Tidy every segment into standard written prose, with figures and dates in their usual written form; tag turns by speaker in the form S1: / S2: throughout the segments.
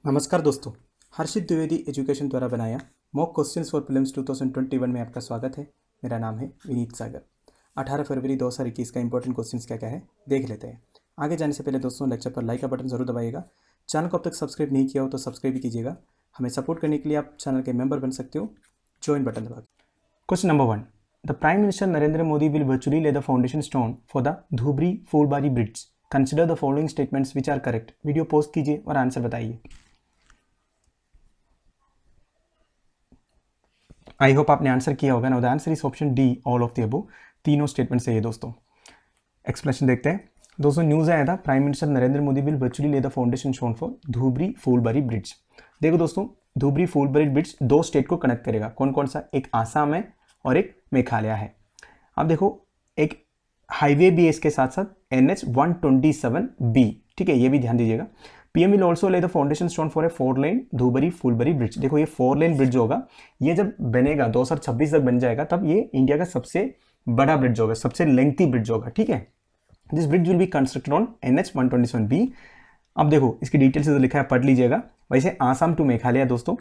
S1: नमस्कार दोस्तों, हर्षित द्विवेदी एजुकेशन द्वारा बनाया मॉक क्वेश्चंस फॉर प्रीलिम्स 2021 में आपका स्वागत है। मेरा नाम है विनीत सागर। 18 फरवरी 2021 का इंपॉर्टेंट क्वेश्चंस क्या क्या है देख लेते हैं। आगे जाने से पहले दोस्तों लेक्चर पर लाइक का बटन जरूर दबाइएगा। चैनल को अब तक सब्सक्राइब नहीं किया हो तो सब्सक्राइब भी कीजिएगा। हमें सपोर्ट करने के लिए आप चैनल के मेंबर बन सकते हो, ज्वाइन बटन दबा। Question number 1, the prime minister Narendra Modi will virtually lay the foundation stone for the Dhubri Phulbari bridge. Consider the following statements which are correct. Video post कीजिए और आंसर बताइए। आई होप आपने आंसर किया होगा ना। The answer is option D, all of the above. तीनों statement सही है दोस्तों। एक्सप्लेनेशन देखते हैं दोस्तों। न्यूज़ आया था, prime minister Narendra Modi will virtually lay the foundation stone for Dhubri Phulbari bridge. देखो दोस्तों, धुबरी फूलबारी ब्रिज दो स्टेट को कनेक्ट करेगा। कौन कौन सा? एक आसाम है और एक मेघालय है। अब देखो, एक हाईवे भी है इसके साथ साथ, NH 127B। ठीक है, ये भी ध्यान दीजिएगा। PM विल ऑल्सो ले the foundation stone for a 4 lane Dhubri Phulbari bridge. देखो, ये 4 लेन ब्रिज होगा, ये जब बनेगा 2026 तक बन जाएगा, तब ये इंडिया का सबसे बड़ा ब्रिज होगा, सबसे लेंथी ब्रिज होगा। ठीक है, this bridge will be constructed on NH 127B। अब देखो, इसकी डिटेल से तो लिखा है, पढ़ लीजिएगा। वैसे आसाम टू मेघालय दोस्तों।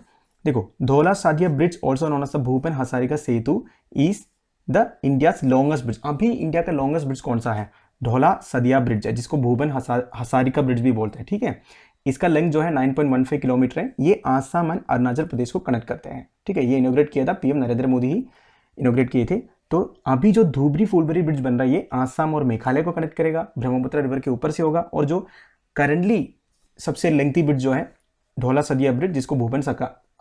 S1: देखो, Dhola Sadiya bridge also known as the Bhupen Hazarika Setu is the India's longest bridge. अभी इंडिया का लॉन्गेस्ट ब्रिज कौन सा है? धौला सदिया ब्रिज है, जिसको भूपेन हजारिका ब्रिज भी बोलते हैं। ठीक है, इसका लेंथ जो है 9.15 किलोमीटर है। ये आसाम एंड अरुणाचल प्रदेश को कनेक्ट करते हैं। ठीक है, ये इनोग्रेट किया था PM नरेंद्र मोदी ही इनोग्रेट किए थे। तो अभी जो धुबरी फूलबारी ब्रिज बन रहा है, ये आसाम और मेघालय को कनेक्ट करेगा, ब्रह्मपुत्र रिवर के ऊपर से होगा। और जो करंटली सबसे लेंथी ब्रिज जो है धौला सदिया ब्रिज, जिसको भूपेन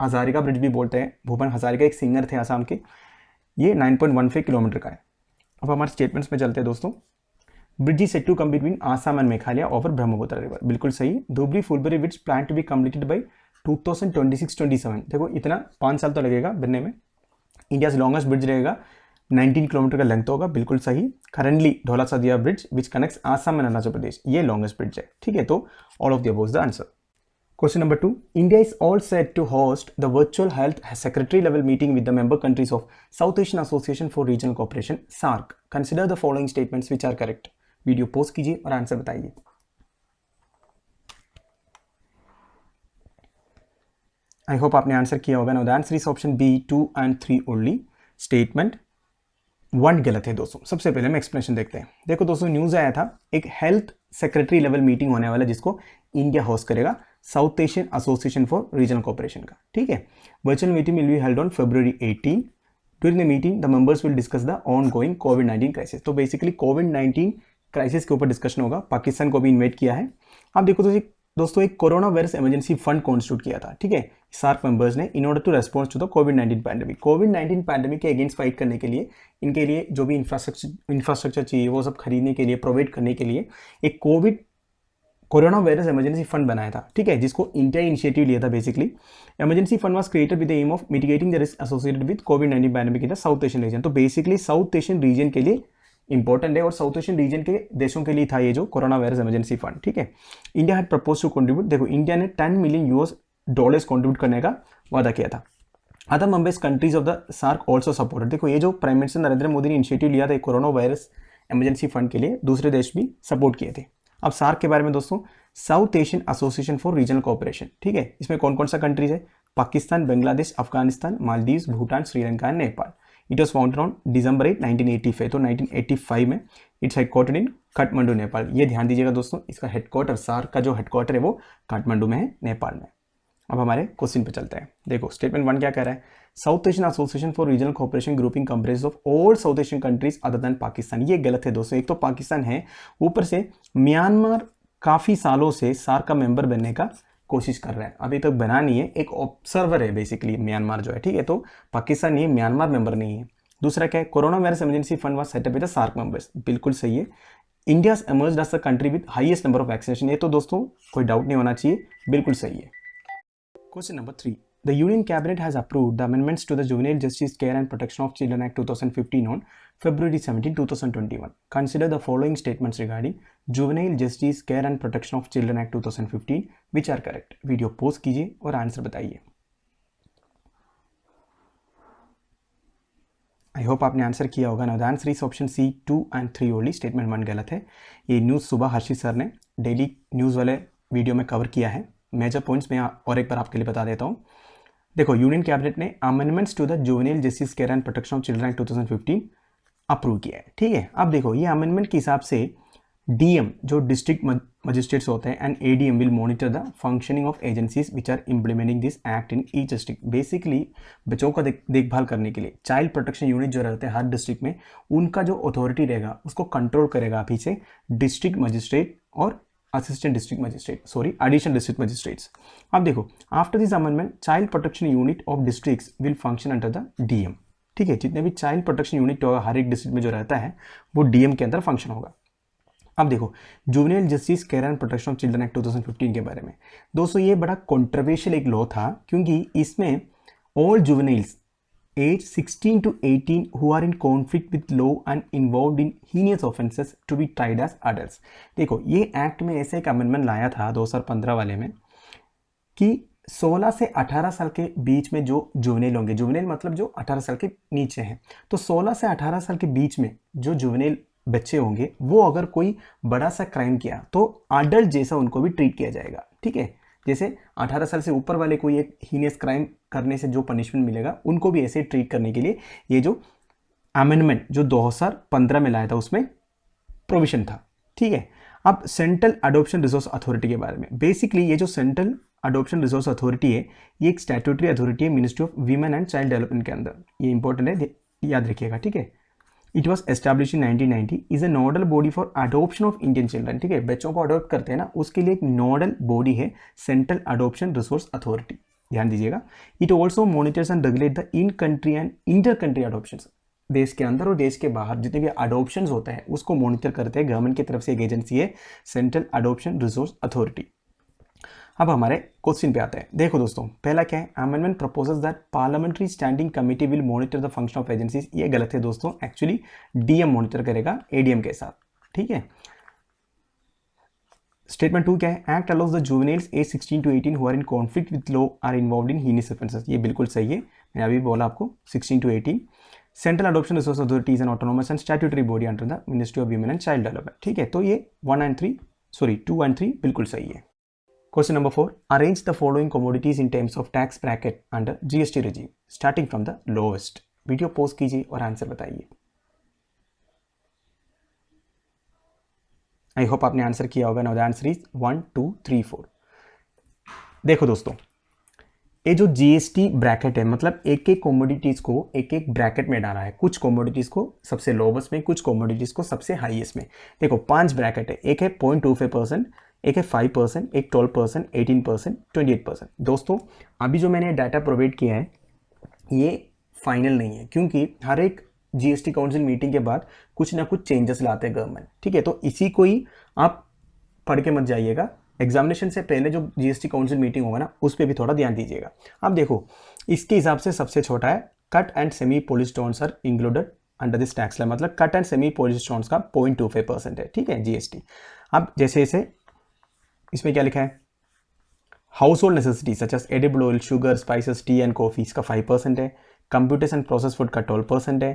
S1: हजारिका ब्रिज भी बोलते हैं, भूपेन हजारिका एक सिंगर थे आसाम के, ये 9.15 किलोमीटर का है। अब हमारे स्टेटमेंट्स में चलते हैं दोस्तों। Bridge is set to come between Assam and Meghalaya over Brahmaputra river. बिल्कुल सही। Dhubri Phulbari bridge plan to be completed by 2026-27। देखो, इतना 5 साल तो लगेगा बनने में। इंडिया लॉन्गेस्ट ब्रिज रहेगा, 19 किलोमीटर का लेंथ होगा। बिल्कुल सही। Currently Dhola Sadiya bridge which connects Assam and Arunachal Pradesh, ये लॉन्गेस्ट ब्रिज है। ठीक है, तो all of the above is the answer. Question number 2. India is all set to host the virtual health secretary level meeting with the member countries of South Asian Association for Regional Cooperation (SARC). Consider the following statements which are correct. Video post कीजिए और answer बताइए। I hope आपने answer किया होगा ना। The answer is option B, 2 and 3 only. Statement 1 गलत है दोस्तों। सबसे पहले हम एक्सप्लेनेशन देखते हैं। देखो दोस्तों, न्यूज आया था, एक हेल्थ सेक्रेटरी लेवल मीटिंग होने वाला, जिसको इंडिया होस्ट करेगा, south Asian association for regional cooperation का। ठीक है, virtual meeting will be held on February 18। During the meeting the members will discuss the on going covid crisis. तो basically कोविड-19 crisis के ऊपर डिस्कशन होगा। पाकिस्तान को भी इन्वाइट किया है। आप देखो तो दोस्तों, एक corona virus emergency fund constitute किया था। ठीक है, सार्क मेंबर्स ने, in order to response to the कोविड-19 पैंडेमिक। कोविड-19 पैंडेमिक के अगेंस्ट फाइट करने के लिए, इनके लिए जो भी इंफ्रास्ट्रक्चर चाहिए वो सब खरीदने के लिए, प्रोवाइड करने के लिए एक कोरोना वायरस इमरजेंसी फंड बनाया था। ठीक है, जिसको इंडिया इनिशिएटिव लिया था। Basically emergency fund was created with the aim of mitigating the risk associated with कोविड-19 pandemic in the South Asian region. तो बेसिकली साउथ एशियन रीजन के लिए इंपॉर्टेंट है, और साउथ एशियन रीजन के देशों के लिए था ये जो कोरोना वायरस इमरजेंसी फंड। ठीक है, India had propose to contribute. देखो, इंडिया ने $10 मिलियन कंट्रीब्यूट करने का वादा किया था। Other members countries of the SAARC also supported. देखो, ये जो प्राइम मिनिस्टर नरेंद्र मोदी ने इनिशिएटिव लिया था कोरोना वायरस इमरजेंसी फंड के लिए, दूसरे देश भी सपोर्ट किए थे। अब सार्क के बारे में दोस्तों, south Asian association for regional cooperation. ठीक है, इसमें कौन कौन सा कंट्रीज है? Pakistan, Bangladesh, Afghanistan, Maldives, Bhutan, Sri Lanka and Nepal. It was founded on December 8, 1985। तो 1985 में it's headquartered in Kathmandu, Nepal. ये ध्यान दीजिएगा दोस्तों, इसका हेडक्वार्टर, सार्क का जो हेडक्वार्टर है वो काठमांडू में है, नेपाल में। अब हमारे क्वेश्चन पे चलते हैं। देखो, स्टेटमेंट 1 क्या कह रहा है? South Asian association for regional cooperation grouping comprise of all south Asian countries other than Pakistan. ये गलत है दोस्तों। एक तो पाकिस्तान है, ऊपर से म्यांमार काफी सालों से सार्क का मेंबर बनने का कोशिश कर रहा है, अभी तक बना नहीं है, एक ऑब्जर्वर है बेसिकली म्यांमार जो है। ठीक है, तो पाकिस्तान ये म्यांमार मेंबर नहीं है। दूसरा क्या है? Corona virus emergency fund was set up with the SAARC members. बिल्कुल सही है। India emerged as the country with highest number of vaccination. ये तो दोस्तों कोई डाउट नहीं होना चाहिए, बिल्कुल सही है। Question number 3, the union cabinet has approved the amendments to the juvenile justice care and protection of children act 2015 on February 17, 2021. Consider the following statements regarding Juvenile Justice Care and Protection of Children Act 2015 which are correct. Video post कीजिए और answer बताइए। I hope आपने answer किया होगा ना। The answer is option C, 2 and 3 only. Statement 1 गलत है। ये न्यूज़ सुबह हर्षित सर ने डेली न्यूज़ वाले वीडियो में कवर किया है। मेजर पॉइंट्स मैं और एक बार आपके लिए बता देता हूँ। देखो, यूनियन कैबिनेट ने amendments to the juvenile justice care and protection of children act 2015 approve किया है, ठीक है। अब देखो, ये अमेंडमेंट के हिसाब से डीएम जो डिस्ट्रिक्ट मजिस्ट्रेट्स होते हैं and ADM will monitor the functioning of agencies which are implementing this act in each district. Basically बच्चों का देखभाल करने के लिए चाइल्ड प्रोटेक्शन यूनिट जो रहते हैं हर डिस्ट्रिक्ट में, उनका जो अथॉरिटी रहेगा उसको कंट्रोल करेगा पीछे डिस्ट्रिक्ट मजिस्ट्रेट और assistant district magistrate, sorry additional district magistrates. अब देखो, after this amendment child protection unit of districts will function under the DM, ठीक है। जितने भी चाइल्ड प्रोटेक्शन यूनिट होगा हर एक डिस्ट्रिक्ट में जो रहता है वो डीएम के अंदर फंक्शन होगा। अब देखो, juvenile justice care and protection of children act 2015 के बारे में दोस्तों, ये बड़ा कंट्रोवर्शियल एक लॉ था, क्योंकि इसमें all juveniles age 16 to 18 who are in conflict with law and involved in heinous offenses to be tried as adults। देखो, ये एक्ट में ऐसे एक अमेंडमेंट लाया था 2015 वाले में कि 16 से 18 साल के बीच में जो जुवेनाइल होंगे, जुवेनाइल मतलब जो 18 साल के नीचे हैं, तो 16 से 18 साल के बीच में जो जुवेनाइल बच्चे होंगे वो अगर कोई बड़ा सा क्राइम किया तो अडल्ट जैसा उनको भी ट्रीट किया जाएगा, ठीक है। जैसे 18 साल से ऊपर वाले कोई एक हीनियस क्राइम करने से जो पनिशमेंट मिलेगा उनको भी ऐसे ट्रीट करने के लिए ये जो अमेंडमेंट जो 2015 में लाया था उसमें प्रोविजन था, ठीक है। अब सेंट्रल अडॉप्शन रिसोर्स अथॉरिटी के बारे में, बेसिकली ये जो सेंट्रल अडॉप्शन रिसोर्स अथॉरिटी है ये एक स्टैट्यूटरी अथॉरिटी है ministry of women and child development के अंदर। ये इंपॉर्टेंट है, याद रखिएगा, ठीक है। It was establish in 1990, is a nodal body for adoption of Indian children, ठीक है। बच्चों को अडॉप्ट करते हैं ना, उसके लिए एक नोडल बॉडी है सेंट्रल अडॉप्शन रिसोर्स अथॉरिटी, ध्यान दीजिएगा। It also monitors and regulate the in country and inter country adoption, देश के अंदर और देश के बाहर जितने भी अडॉप्शन होते हैं उसको मॉनिटर करते हैं गवर्नमेंट की तरफ से एक एजेंसी है सेंट्रल अडॉप्शन रिसोर्स अथॉरिटी। अब हमारे क्वेश्चन पे आते हैं। देखो दोस्तों, पहला क्या है, amendment proposes that parliamentary standing committee will monitor the function of agencies. ये गलत है दोस्तों, एक्चुअली डीएम मॉनिटर करेगा एडीएम के साथ, ठीक है। स्टेटमेंट 2 क्या है, act allows the juveniles age 16 to 18 who are in conflict with law are involved in heinous offences. ये बिल्कुल सही है, मैंने अभी बोला आपको 16 to 18। Central adoption resource authority is an autonomous and statutory body under the ministry of women and child development, ठीक है। तो ये 2 and 3 बिल्कुल सही है। Question number 4. Arrange the following commodities in terms of tax bracket under GST regime, starting from the lowest. Video post कीजिए और answer बताइए। आई होप आपने आंसर किया होगा। Now the answer is 1, 2, 3, 4। देखो दोस्तों, ये जो जीएसटी ब्रैकेट है मतलब एक एक कॉमोडिटीज को एक एक ब्रैकेट में डाला है। कुछ कॉमोडिटीज को सबसे लोवेस्ट में, कुछ कॉमोडिटीज को सबसे हाईएस्ट में। देखो 5 ब्रैकेट है, एक है 0.25%, एक है 5%, एक 12%, 18%, 28%। दोस्तों अभी जो मैंने डाटा प्रोवाइड किया है ये फाइनल नहीं है, क्योंकि हर एक जीएसटी काउंसिल मीटिंग के बाद कुछ ना कुछ चेंजेस लाते हैं गवर्नमेंट, ठीक है। तो इसी को ही आप पढ़ के मत जाइएगा, एग्जामिनेशन से पहले जो जीएसटी काउंसिल मीटिंग होगा ना उस पर भी थोड़ा ध्यान दीजिएगा। अब देखो इसके हिसाब से सबसे छोटा है cut and semi polish stones are included under this tax line, मतलब cut and semi polish stones का 0.25% है, ठीक है, जीएसटी। अब जैसे जैसे इसमें क्या लिखा है, household necessity such as edible oil, sugar, spices, tea and coffee इसका 5% है, कंप्यूटर्स एंड प्रोसेस फूड का 12% है,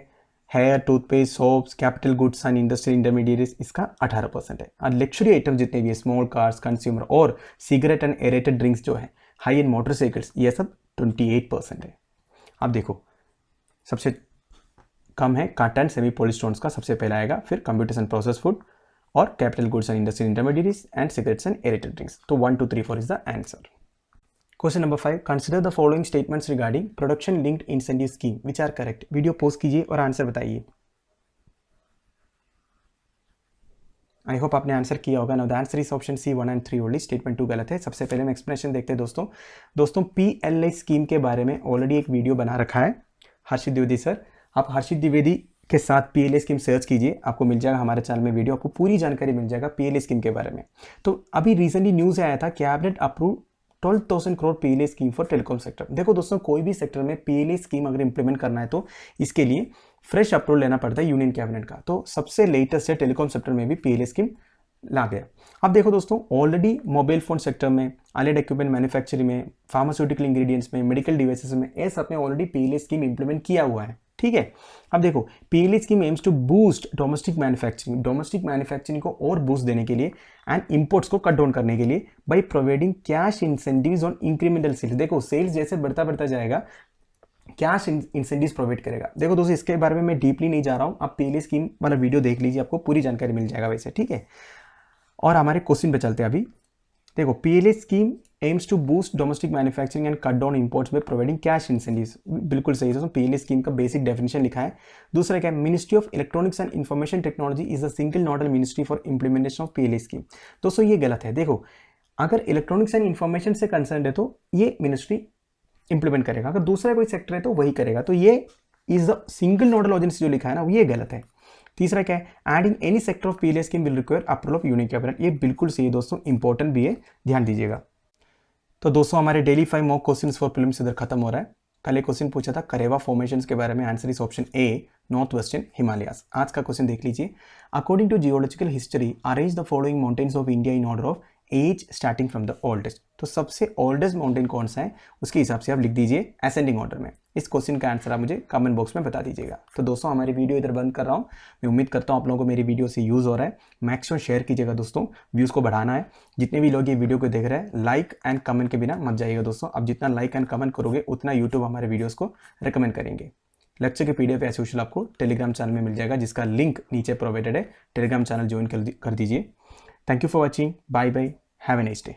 S1: hair, toothpaste, soaps, capital goods and industrial intermediates इसका 18% है। और लग्जरी आइटम जितने भी है, स्मॉल कार्स, कंज्यूमर और सिगरेट एंड एरेटेड ड्रिंक्स जो है, हाई एंड मोटरसाइकिल्स, ये सब 28% है। अब देखो सबसे कम है cut and semi polish stones का, सबसे पहला आएगा, फिर कंप्यूटर्स एंड प्रोसेस फूड और capital goods and industrial intermediates and cigarettes and aerated drinks. तो 1, 2, 3, 4 is the answer. Question number 5, consider the following statements regarding production linked incentive scheme which are correct. Video post कीजिए और answer बताइए। I hope आपने answer किया होगा। Now the answer is option C 1 and 3 only. Statement 2 गलत है। सबसे पहले हम एक्सप्लेनेशन देखते हैं दोस्तों PLI स्कीम के बारे में ऑलरेडी एक वीडियो बना रखा है हर्षित द्विवेदी सर। आप हर्षित द्विवेदी के साथ PLI स्कीम सर्च कीजिए, आपको मिल जाएगा हमारे चैनल में वीडियो, आपको पूरी जानकारी मिल जाएगा PLI स्कीम के बारे में। तो अभी रिसेंटली न्यूज़ आया था cabinet approve 12,000 crore PLI scheme for telecom sector. देखो दोस्तों, कोई भी सेक्टर में PLI स्कीम अगर इंप्लीमेंट करना है तो इसके लिए फ्रेश अप्रूवल लेना पड़ता है यूनियन कैबिनेट का। तो सबसे लेटेस्ट है टेलीकॉम सेक्टर में भी PLI स्कीम ला गया। अब देखो दोस्तों, ऑलरेडी मोबाइल फोन सेक्टर में, अलाइड इक्विपमेंट मैन्युफैक्चरिंग में, फार्मास्यूटिकल इंग्रेडिएंट्स में, मेडिकल डिवाइसेस में, ये सब में ऑलरेडी PLI स्कीम इंप्लीमेंट किया हुआ है, ठीक ठीक है। अब देखो PLI scheme aims to boost domestic manufacturing को और बूस्ट देने के लिए एंड इंपोर्ट्स को कट डाउन करने के लिए by providing cash incentives on incremental sales. देखो सेल्स जैसे बढ़ता जाएगा कैश इंसेंटिव्स प्रोवाइड करेगा। देखो दोस्तों इसके बारे में मैं डीपली नहीं जा रहा हूं, आप पीएलआई स्कीम वाला वीडियो देख लीजिए, आपको पूरी जानकारी मिल जाएगा वैसे, ठीक है। और हमारे क्वेश्चन पे चलते हैं अभी। देखो PLI scheme aims to boost domestic manufacturing and cut down imports by providing cash incentives. बिल्कुल सही दोस्तों, पीएलआई स्कीम का बेसिक डेफिनेशन लिखा है। दूसरा क्या है, ministry of electronics and information technology is the single nodal ministry for implementation of PLI scheme. दोस्तों ये गलत है। देखो अगर इलेक्ट्रॉनिक्स एंड इंफॉर्मेशन से कंसर्न है तो ये मिनिस्ट्री इंप्लीमेंट करेगा, अगर दूसरा कोई सेक्टर है तो वही करेगा। तो ये is the single nodal agency जो लिखा है ना, ये गलत है। तीसरा क्या है, adding any sector of PLI scheme will require approval of union cabinet. ये बिल्कुल सही है दोस्तों, इंपॉर्टेंट भी है, ध्यान दीजिएगा। तो दोस्तों हमारे daily 5 mock questions for prelims इधर खत्म हो रहा है। कल एक क्वेश्चन पूछा था करेवा फॉर्मेशंस के बारे में, answer is option A north western Himalayas. आज का क्वेश्चन देख लीजिए, according to geological history arrange the following mountains of India in order of age starting from the oldest. तो सबसे ओल्डेस्ट माउंटेन कौन सा है उसके हिसाब से आप लिख दीजिए असेंडिंग ऑर्डर में। इस क्वेश्चन का आंसर आप मुझे कमेंट बॉक्स में बता दीजिएगा। तो दोस्तों हमारी वीडियो इधर बंद कर रहा हूँ। मैं उम्मीद करता हूँ आप लोगों को मेरी वीडियो से यूज़ हो रहा है। मैक्सिमम शेयर कीजिएगा दोस्तों, व्यूज़ को बढ़ाना है। जितने भी लोग ये वीडियो को देख रहे हैं लाइक एंड कमेंट के बिना मत जाइएगा दोस्तों। अब जितना लाइक एंड कमेंट करोगे उतना यूट्यूब हमारे वीडियोज़ को रिकमेंड करेंगे। लेक्चर के पीडीएफ एज यूजुअल आपको टेलीग्राम चैनल में मिल जाएगा, जिसका लिंक नीचे प्रोवाइडेड है। टेलीग्राम चैनल ज्वाइन कर दीजिए। Thank you for watching, bye bye, have a nice day.